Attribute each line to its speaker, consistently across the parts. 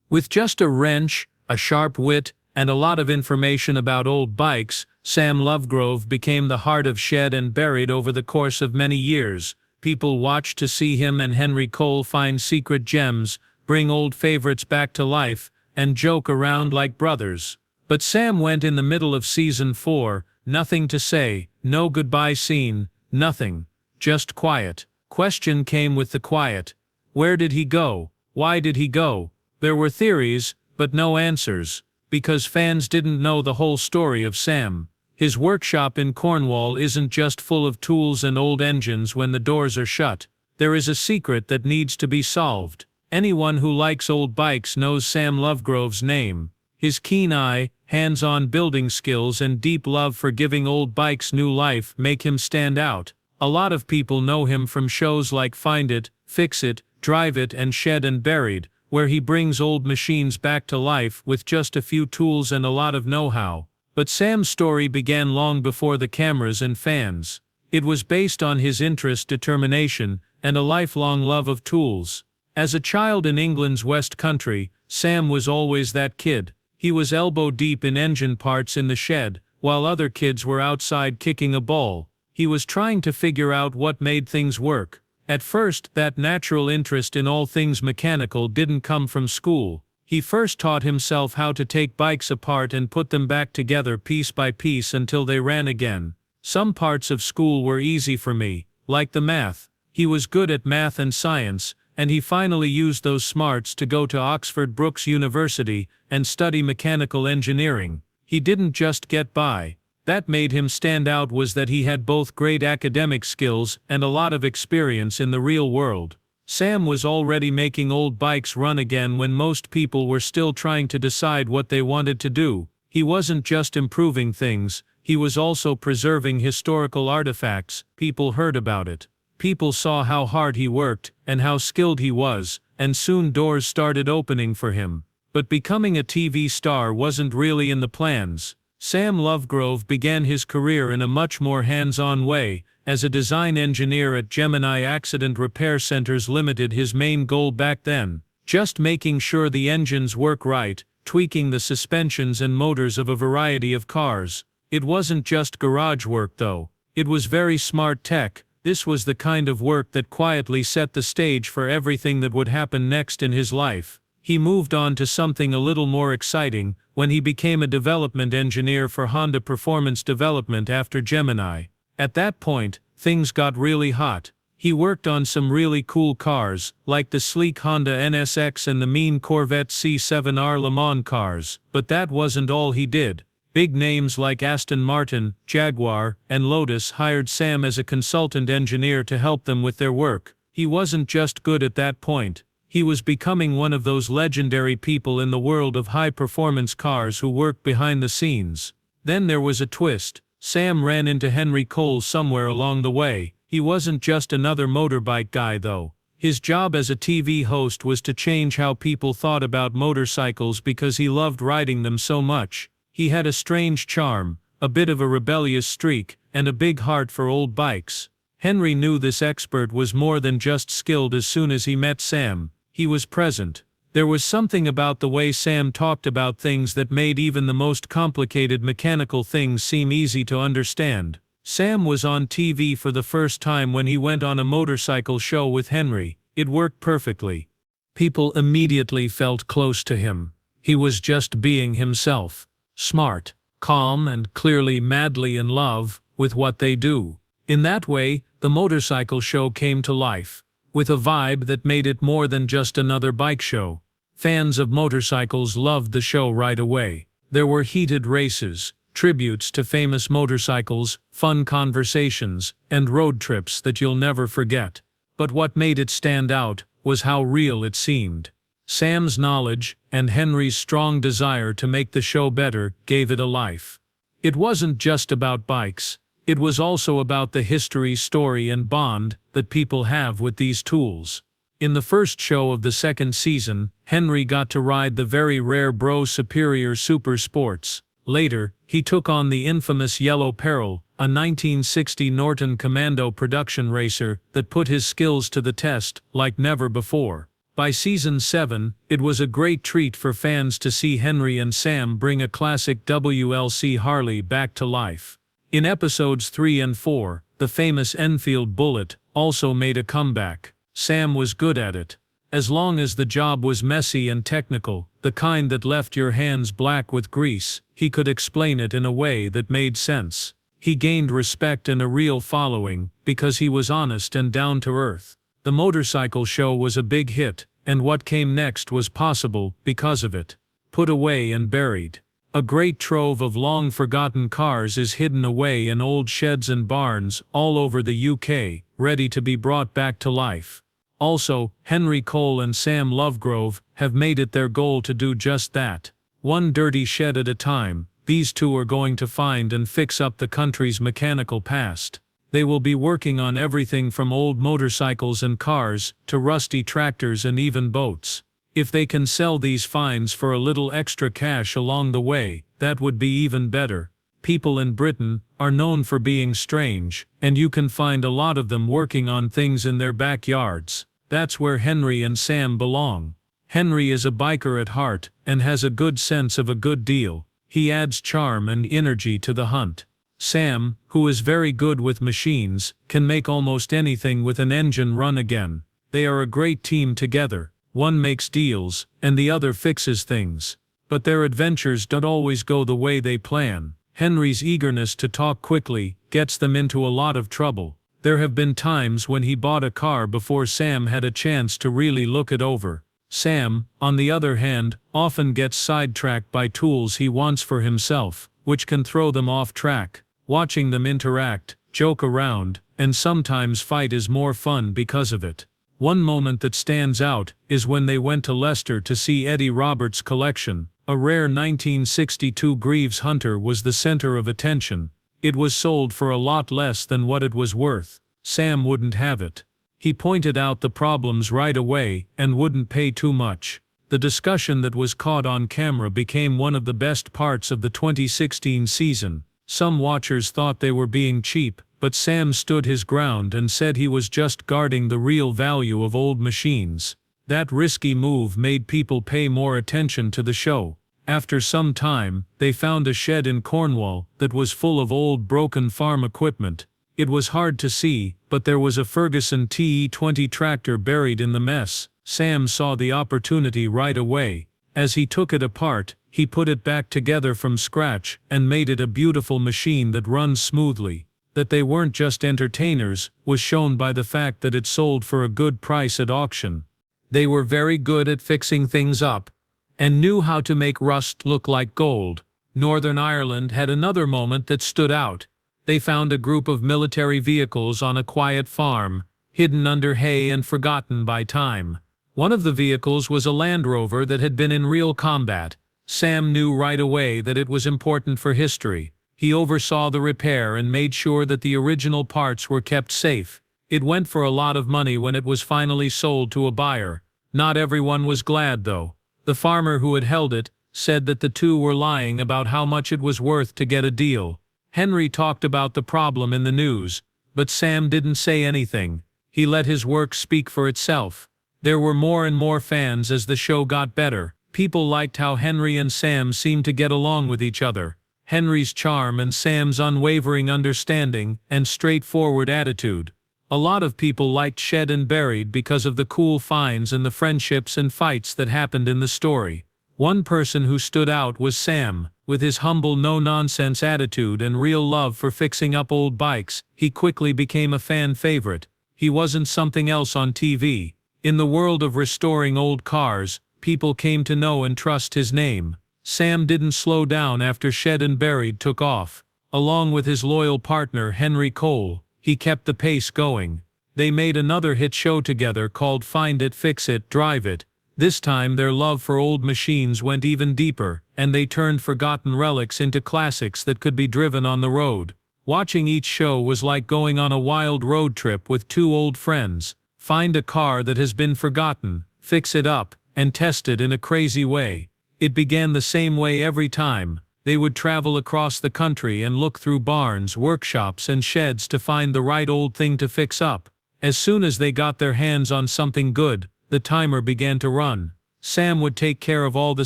Speaker 1: With just a wrench, a sharp wit, and a lot of information about old bikes, Sam Lovegrove became the heart of Shed and Buried over the course of many years. People watched to see him and Henry Cole find secret gems, bring old favorites back to life, and joke around like brothers. But Sam went in the middle of season 4, nothing to say, no goodbye scene, nothing. Just quiet. Question came with the quiet. Where did he go? Why did he go? There were theories, but no answers, because fans didn't know the whole story of Sam. His workshop in Cornwall isn't just full of tools and old engines when the doors are shut. There is a secret that needs to be solved. Anyone who likes old bikes knows Sam Lovegrove's name. His keen eye, hands-on building skills and deep love for giving old bikes new life make him stand out. A lot of people know him from shows like Find It, Fix It, Drive It and Shed and Buried, where he brings old machines back to life with just a few tools and a lot of know-how. But Sam's story began long before the cameras and fans. It was based on his interest, determination, and a lifelong love of tools. As a child in England's West Country, Sam was always that kid. He was elbow-deep in engine parts in the shed, while other kids were outside kicking a ball. He was trying to figure out what made things work. At first, that natural interest in all things mechanical didn't come from school. He first taught himself how to take bikes apart and put them back together piece by piece until they ran again. Some parts of school were easy for me, like the math. He was good at math and science, and he finally used those smarts to go to Oxford Brookes University and study mechanical engineering. He didn't just get by. That made him stand out was that he had both great academic skills and a lot of experience in the real world. Sam was already making old bikes run again when most people were still trying to decide what they wanted to do. He wasn't just improving things, he was also preserving historical artifacts. People heard about it. People saw how hard he worked and how skilled he was, and soon doors started opening for him. But becoming a TV star wasn't really in the plans. Sam Lovegrove began his career in a much more hands-on way. As a design engineer at Gemini Accident Repair Centers Limited, his main goal back then, just making sure the engines work right, tweaking the suspensions and motors of a variety of cars. It wasn't just garage work though. It was very smart tech. This was the kind of work that quietly set the stage for everything that would happen next in his life. He moved on to something a little more exciting when he became a development engineer for Honda Performance Development after Gemini. At that point, things got really hot. He worked on some really cool cars, like the sleek Honda NSX and the mean Corvette C7R Le Mans cars. But that wasn't all he did. Big names like Aston Martin, Jaguar, and Lotus hired Sam as a consultant engineer to help them with their work. He wasn't just good at that point. He was becoming one of those legendary people in the world of high-performance cars who worked behind the scenes. Then there was a twist. Sam ran into Henry Cole somewhere along the way. He wasn't just another motorbike guy though. His job as a TV host was to change how people thought about motorcycles because he loved riding them so much. He had a strange charm, a bit of a rebellious streak, and a big heart for old bikes. Henry knew this expert was more than just skilled. As soon as he met Sam, he was present. There was something about the way Sam talked about things that made even the most complicated mechanical things seem easy to understand. Sam was on TV for the first time when he went on a motorcycle show with Henry. It worked perfectly. People immediately felt close to him. He was just being himself. Smart, calm, and clearly madly in love with what they do. In that way, the motorcycle show came to life, with a vibe that made it more than just another bike show. Fans of motorcycles loved the show right away. There were heated races, tributes to famous motorcycles, fun conversations, and road trips that you'll never forget. But what made it stand out was how real it seemed. Sam's knowledge, and Henry's strong desire to make the show better, gave it a life. It wasn't just about bikes. It was also about the history, story, and bond that people have with these tools. In the first show of the second season, Henry got to ride the very rare Bro Superior Super Sports. Later, he took on the infamous Yellow Peril, a 1960 Norton Commando production racer that put his skills to the test like never before. By season 7, it was a great treat for fans to see Henry and Sam bring a classic WLC Harley back to life. In episodes 3 and 4, the famous Enfield Bullet also made a comeback. Sam was good at it. As long as the job was messy and technical, the kind that left your hands black with grease, he could explain it in a way that made sense. He gained respect and a real following because he was honest and down to earth. The motorcycle show was a big hit, and what came next was possible because of it. Put away and buried. A great trove of long-forgotten cars is hidden away in old sheds and barns all over the UK, ready to be brought back to life. Also, Henry Cole and Sam Lovegrove have made it their goal to do just that. One dirty shed at a time, these two are going to find and fix up the country's mechanical past. They will be working on everything from old motorcycles and cars to rusty tractors and even boats. If they can sell these finds for a little extra cash along the way, that would be even better. People in Britain are known for being strange, and you can find a lot of them working on things in their backyards. That's where Henry and Sam belong. Henry is a biker at heart and has a good sense of a good deal. He adds charm and energy to the hunt. Sam, who is very good with machines, can make almost anything with an engine run again. They are a great team together. One makes deals, and the other fixes things. But their adventures don't always go the way they plan. Henry's eagerness to talk quickly gets them into a lot of trouble. There have been times when he bought a car before Sam had a chance to really look it over. Sam, on the other hand, often gets sidetracked by tools he wants for himself, which can throw them off track. Watching them interact, joke around, and sometimes fight is more fun because of it. One moment that stands out is when they went to Leicester to see Eddie Roberts' collection. A rare 1962 Greaves Hunter was the center of attention. It was sold for a lot less than what it was worth. Sam wouldn't have it. He pointed out the problems right away and wouldn't pay too much. The discussion that was caught on camera became one of the best parts of the 2016 season. Some watchers thought they were being cheap, but Sam stood his ground and said he was just guarding the real value of old machines. That risky move made people pay more attention to the show. After some time, they found a shed in Cornwall that was full of old broken farm equipment. It was hard to see, but there was a Ferguson TE20 tractor buried in the mess. Sam saw the opportunity right away. As he took it apart, he put it back together from scratch and made it a beautiful machine that runs smoothly. That they weren't just entertainers was shown by the fact that it sold for a good price at auction. They were very good at fixing things up and knew how to make rust look like gold. Northern Ireland had another moment that stood out. They found a group of military vehicles on a quiet farm, hidden under hay and forgotten by time. One of the vehicles was a Land Rover that had been in real combat. Sam knew right away that it was important for history. He oversaw the repair and made sure that the original parts were kept safe. It went for a lot of money when it was finally sold to a buyer. Not everyone was glad though. The farmer who had held it said that the two were lying about how much it was worth to get a deal. Henry talked about the problem in the news, but Sam didn't say anything. He let his work speak for itself. There were more and more fans as the show got better. People liked how Henry and Sam seemed to get along with each other. Henry's charm and Sam's unwavering understanding and straightforward attitude. A lot of people liked Shed and Buried because of the cool finds and the friendships and fights that happened in the story. One person who stood out was Sam. With his humble no-nonsense attitude and real love for fixing up old bikes, he quickly became a fan favorite. He wasn't something else on TV. In the world of restoring old cars, people came to know and trust his name. Sam didn't slow down after Shed and Buried took off. Along with his loyal partner Henry Cole, he kept the pace going. They made another hit show together called Find It, Fix It, Drive It. This time their love for old machines went even deeper, and they turned forgotten relics into classics that could be driven on the road. Watching each show was like going on a wild road trip with two old friends. Find a car that has been forgotten, fix it up, and test it in a crazy way. It began the same way every time. They would travel across the country and look through barns, workshops, and sheds to find the right old thing to fix up. As soon as they got their hands on something good, the timer began to run. Sam would take care of all the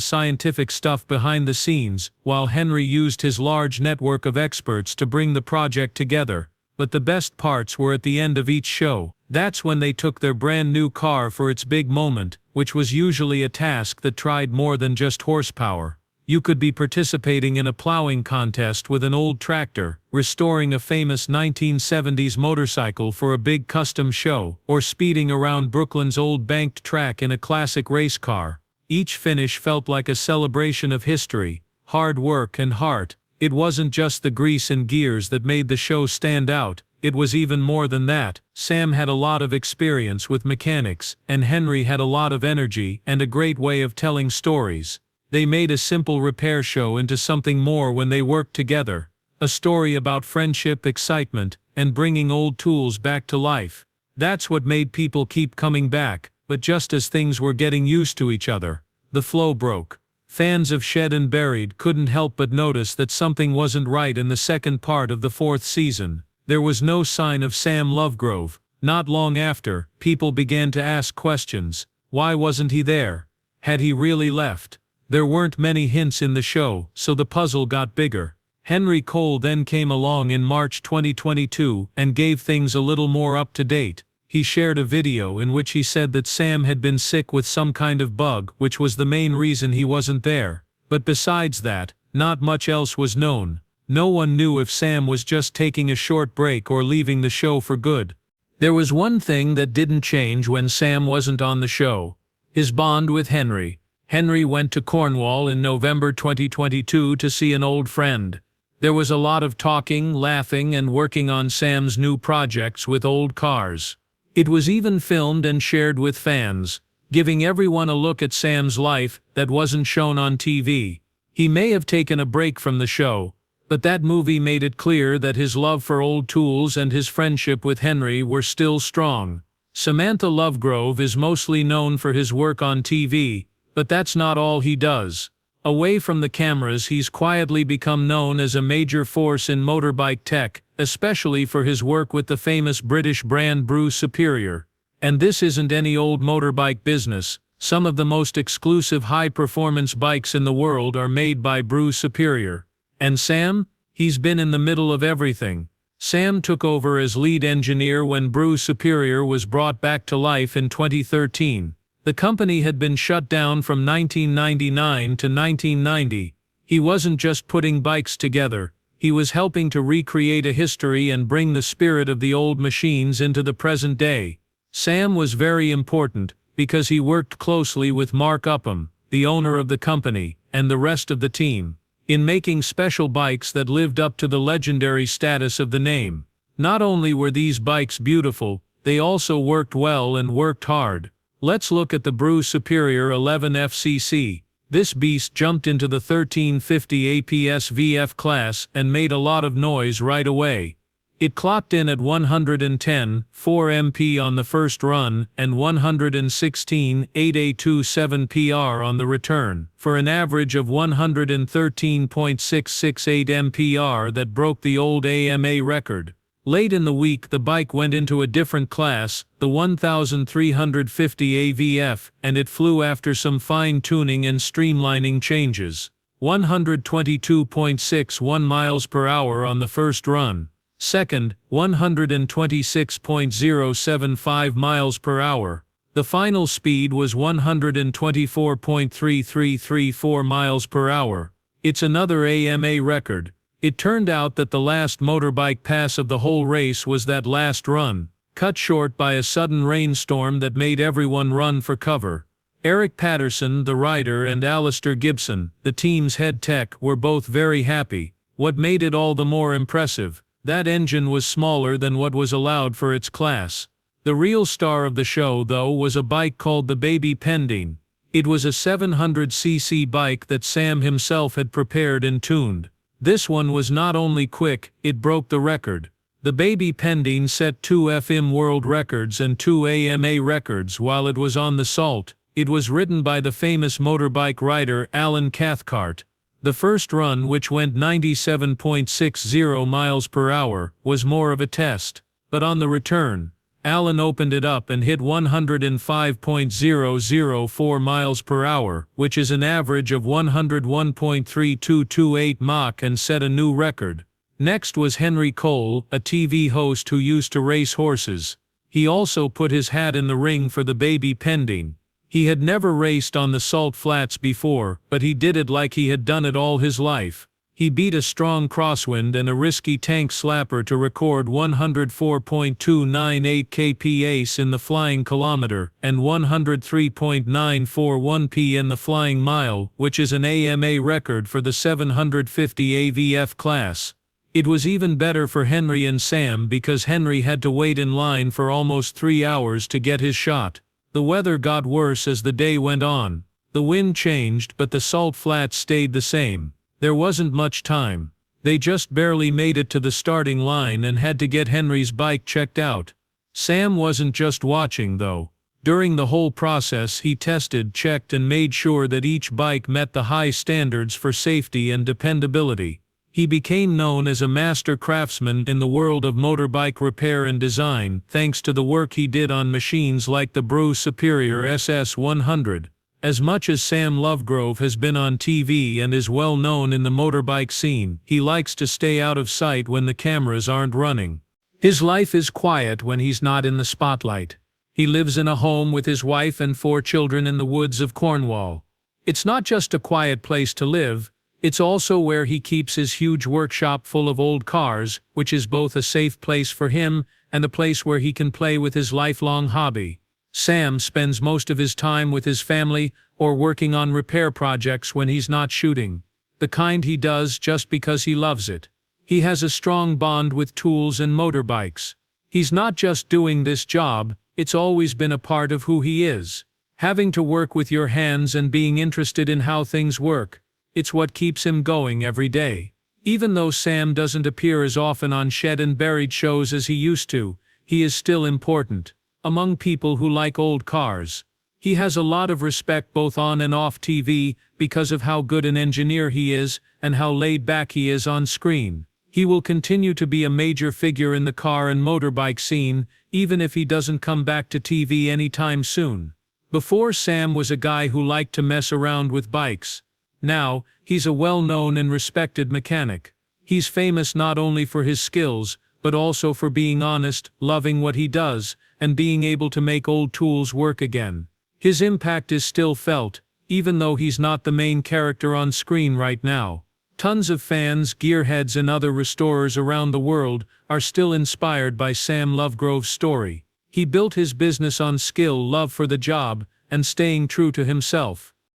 Speaker 1: scientific stuff behind the scenes, while Henry used his large network of experts to bring the project together. But the best parts were at the end of each show. That's when they took their brand new car for its big moment, which was usually a task that tried more than just horsepower. You could be participating in a plowing contest with an old tractor, restoring a famous 1970s motorcycle for a big custom show, or speeding around Brooklyn's old banked track in a classic race car. Each finish felt like a celebration of history, hard work and heart. It wasn't just the grease and gears that made the show stand out, it was even more than that. Sam had a lot of experience with mechanics, and Henry had a lot of energy and a great way of telling stories. They made a simple repair show into something more when they worked together. A story about friendship, excitement, and bringing old tools back to life. That's what made people keep coming back, but just as things were getting used to each other, the flow broke. Fans of Shed and Buried couldn't help but notice that something wasn't right in the second part of the fourth season. There was no sign of Sam Lovegrove. Not long after, people began to ask questions. Why wasn't he there? Had he really left? There weren't many hints in the show, so the puzzle got bigger. Henry Cole then came along in March 2022 and gave things a little more up to date. He shared a video in which he said that Sam had been sick with some kind of bug, which was the main reason he wasn't there. But besides that, not much else was known. No one knew if Sam was just taking a short break or leaving the show for good. There was one thing that didn't change when Sam wasn't on the show: his bond with Henry. Henry went to Cornwall in November 2022 to see an old friend. There was a lot of talking, laughing, and working on Sam's new projects with old cars. It was even filmed and shared with fans, giving everyone a look at Sam's life that wasn't shown on TV. He may have taken a break from the show, but that movie made it clear that his love for old tools and his friendship with Henry were still strong. Samantha Lovegrove is mostly known for his work on TV, but that's not all he does. Away from the cameras, he's quietly become known as a major force in motorbike tech, especially for his work with the famous British brand Brew Superior. And this isn't any old motorbike business. Some of the most exclusive high-performance bikes in the world are made by Brew Superior. And Sam? He's been in the middle of everything. Sam took over as lead engineer when Brew Superior was brought back to life in 2013. The company had been shut down from 1999 to 1990. He wasn't just putting bikes together, he was helping to recreate a history and bring the spirit of the old machines into the present day. Sam was very important, because he worked closely with Mark Upham, the owner of the company, and the rest of the team, in making special bikes that lived up to the legendary status of the name. Not only were these bikes beautiful, they also worked well and worked hard. Let's look at the Brew Superior 11 FCC. This beast jumped into the 1350 APS VF class and made a lot of noise right away. It clocked in at 110.4 MP on the first run and 116.827 PR on the return, for an average of 113.668 MPR that broke the old AMA record. Late in the week, the bike went into a different class, the 1350 AVF, and it flew after some fine-tuning and streamlining changes. 122.61 miles per hour on the first run. Second, 126.075 miles per hour. The final speed was 124.3334 miles per hour. It's another AMA record. It turned out that the last motorbike pass of the whole race was that last run, cut short by a sudden rainstorm that made everyone run for cover. Eric Patterson, the rider, and Alistair Gibson, the team's head tech, were both very happy. What made it all the more impressive: that engine was smaller than what was allowed for its class. The real star of the show, though, was a bike called the Baby Pendine. It was a 700cc bike that Sam himself had prepared and tuned. This one was not only quick, it broke the record. The Baby Pendine set 2 FM world records and 2 AMA records while it was on the salt. It was ridden by the famous motorbike rider Alan Cathcart. The first run, which went 97.60 miles per hour, was more of a test. But on the return, Alan opened it up and hit 105.004 miles per hour, which is an average of 101.3228 Mach, and set a new record. Next was Henry Cole, a TV host who used to race horses. He also put his hat in the ring for the baby pending. He had never raced on the salt flats before, but he did it like he had done it all his life. He beat a strong crosswind and a risky tank slapper to record 104.298 kph in the flying kilometer, and 103.941 p in the flying mile, which is an AMA record for the 750 AVF class. It was even better for Henry and Sam because Henry had to wait in line for almost 3 hours to get his shot. The weather got worse as the day went on. The wind changed, but the salt flats stayed the same. There wasn't much time. They just barely made it to the starting line and had to get Henry's bike checked out. Sam wasn't just watching, though. During the whole process, he tested, checked, and made sure that each bike met the high standards for safety and dependability. He became known as a master craftsman in the world of motorbike repair and design, thanks to the work he did on machines like the Bro Superior SS100. As much as Sam Lovegrove has been on TV and is well known in the motorbike scene, he likes to stay out of sight when the cameras aren't running. His life is quiet when he's not in the spotlight. He lives in a home with his wife and 4 children in the woods of Cornwall. It's not just a quiet place to live, it's also where he keeps his huge workshop full of old cars, which is both a safe place for him and a place where he can play with his lifelong hobby. Sam spends most of his time with his family or working on repair projects when he's not shooting. The kind he does just because he loves it. He has a strong bond with tools and motorbikes. He's not just doing this job, it's always been a part of who he is. Having to work with your hands and being interested in how things work, it's what keeps him going every day. Even though Sam doesn't appear as often on Shed and Buried shows as he used to, he is still important among people who like old cars. He has a lot of respect both on and off TV because of how good an engineer he is and how laid back he is on screen. He will continue to be a major figure in the car and motorbike scene, even if he doesn't come back to TV anytime soon. Before, Sam was a guy who liked to mess around with bikes. Now, he's a well-known and respected mechanic. He's famous not only for his skills, but also for being honest, loving what he does, and being able to make old tools work again. His impact is still felt, even though he's not the main character on screen right now. Tons of fans, gearheads, and other restorers around the world are still inspired by Sam Lovegrove's story. He built his business on skill, love for the job, and staying true to himself.